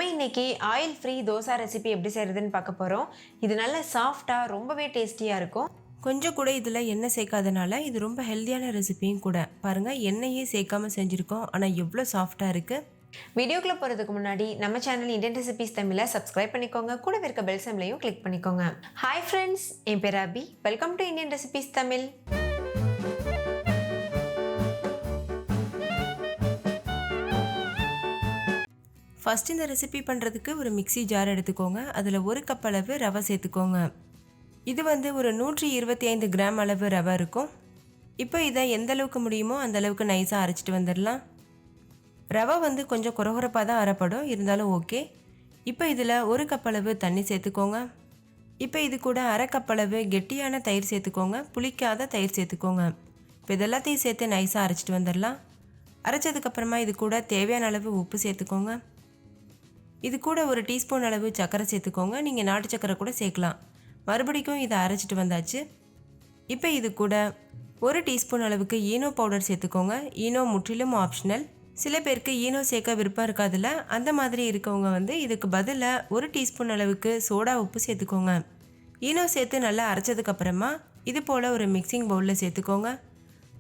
இன்னைக்கு oil free dosa recipe எப்படி செய்கிறதுன்னு பார்க்க போகிறோம். இது நல்ல சாஃப்டாக ரொம்பவே டேஸ்டியாக இருக்கும். கொஞ்சம் கூட இதில் எண்ணெய் சேர்க்காதனால இது ரொம்ப ஹெல்த்தியான ரெசிபியும் கூட. பாருங்கள், எண்ணெயே சேர்க்காம செஞ்சுருக்கோம், ஆனால் எவ்வளோ சாஃப்டாக இருக்குது. வீடியோக்குள்ளே போகிறதுக்கு முன்னாடி நம்ம சேனல் இந்தியன் ரெசிபிஸ் தமிழை சப்ஸ்கிரைப் பண்ணிக்கோங்க. கூட இருக்க பெல் சிம்லையும் கிளிக் பண்ணிக்கோங்க. ஹாய் ஃப்ரெண்ட்ஸ், என் பேர் Abhi. Welcome to Indian recipes Tamil. First இந்த ரெசிபி பண்ணுறதுக்கு ஒரு மிக்சி ஜார் எடுத்துக்கோங்க. அதில் 1 கப் அளவு ரவை சேர்த்துக்கோங்க. இது ஒரு 125 கிராம் அளவு ரவை இருக்கும். இப்போ இதை எந்த அளவுக்கு முடியுமோ அந்த அளவுக்கு நைஸாக அரைச்சிட்டு வந்துடலாம். ரவை கொஞ்சம் குறகுறப்பாக தான் அரைப்படும், இருந்தாலும் ஓகே. இப்போ இதில் 1 கப் அளவு தண்ணி சேர்த்துக்கோங்க. இப்போ இது கூட அரை கப் அளவு கெட்டியான தயிர் சேர்த்துக்கோங்க. புளிக்காத தயிர் சேர்த்துக்கோங்க. இப்போ இதெல்லாத்தையும் சேர்த்து நைஸாக அரைச்சிட்டு வந்துடலாம். அரைச்சதுக்கப்புறமா இது கூட தேவையான அளவு உப்பு சேர்த்துக்கோங்க. இது கூட 1 டீஸ்பூன் அளவு சர்க்கரை சேர்த்துக்கோங்க. நீங்கள் நாட்டு சர்க்கரை கூட சேர்க்கலாம். மறுபடிக்கும் இதை அரைச்சிட்டு வந்தாச்சு. இப்போ இது கூட 1 டீஸ்பூன் அளவுக்கு ஈனோ பவுடர் சேர்த்துக்கோங்க. ஈனோ முற்றிலும் ஆப்ஷனல். சில பேருக்கு ஈனோ சேர்க்க விருப்பம் இருக்காதுல்ல, அந்த மாதிரி இருக்கவங்க இதுக்கு பதிலாக 1 டீஸ்பூன் அளவுக்கு சோடா உப்பு சேர்த்துக்கோங்க. ஈனோ சேர்த்து நல்லா அரைச்சதுக்கப்புறமா இது போல் ஒரு மிக்சிங் பவுலில் சேர்த்துக்கோங்க.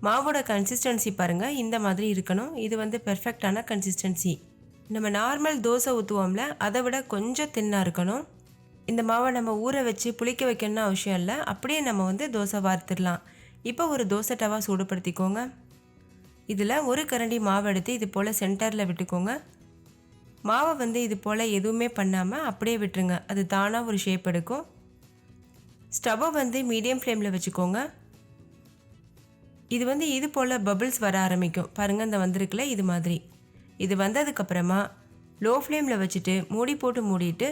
மாவோட கன்சிஸ்டன்சி பாருங்கள், இந்த மாதிரி இருக்கணும். இது பெர்ஃபெக்டான கன்சிஸ்டன்சி. நம்ம நார்மல் தோசை ஊற்றுவோம்ல, அதை விட கொஞ்சம் தின்னாக இருக்கணும். இந்த மாவை நம்ம ஊற வச்சு புளிக்க வைக்கணும்னு அவசியம் இல்லை, அப்படியே நம்ம தோசை வார்த்துடலாம். இப்போ ஒரு தோசை டவா சூடுபடுத்திக்கோங்க. இதில் 1 கரண்டி மாவு எடுத்து இது போல் சென்டரில் விட்டுக்கோங்க. மாவை இது போல் எதுவுமே பண்ணாமல் அப்படியே விட்டுருங்க, அது தானாக ஒரு ஷேப் எடுக்கும். ஸ்டவ்வை மீடியம் ஃப்ளேமில் வச்சுக்கோங்க. இது இது போல் பபிள்ஸ் வர ஆரம்பிக்கும் பாருங்கள், இந்த வந்திருக்குல்ல, இது மாதிரி. இது வந்ததுக்கப்புறமா லோ ஃப்ளேமில் வச்சுட்டு மூடி போட்டு மூடிட்டு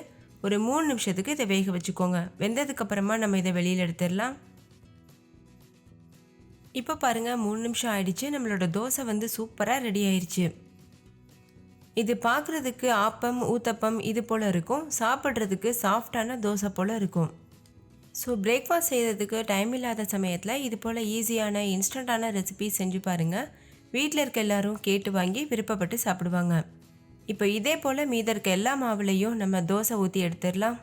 ஒரு 3 நிமிஷத்துக்கு இதை வேக வச்சுக்கோங்க. வெந்ததுக்கப்புறமா நம்ம இதை வெளியில் எடுத்துடலாம். இப்போ பாருங்கள், 3 நிமிஷம் ஆயிடுச்சு. நம்மளோட தோசை சூப்பராக ரெடி ஆயிடுச்சு. இது பார்க்குறதுக்கு ஆப்பம் ஊத்தப்பம் இது போல் இருக்கும், சாப்பிட்றதுக்கு சாஃப்டான தோசை போல் இருக்கும். ஸோ பிரேக்ஃபாஸ்ட் செய்கிறதுக்கு டைம் இல்லாத சமயத்தில் இது போல் ஈஸியான இன்ஸ்டண்ட்டான ரெசிபி செஞ்சு பாருங்கள். வீட்டில் இருக்க எல்லாரும் கேட்டு வாங்கி விருப்பப்பட்டு சாப்பிடுவாங்க. இப்போ இதே போல் மீத இருக்க எல்லா மாவுலையும் நம்ம தோசை ஊற்றி எடுத்துடலாம்.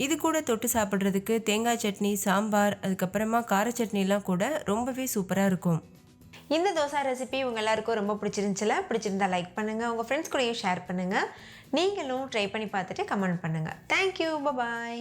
இது கூட தொட்டு சாப்பிட்றதுக்கு தேங்காய் சட்னி, சாம்பார், அதுக்கப்புறமா கார சட்னிலாம் கூட ரொம்பவே சூப்பராக இருக்கும். இந்த தோசை ரெசிபி உங்கள் எல்லாருக்கும் ரொம்ப பிடிச்சிருந்தா லைக் பண்ணுங்கள். உங்கள் ஃப்ரெண்ட்ஸ் கூடயும் ஷேர் பண்ணுங்கள். நீங்களும் ட்ரை பண்ணி பார்த்துட்டு கமெண்ட் பண்ணுங்கள். தேங்க்யூ, பாய்.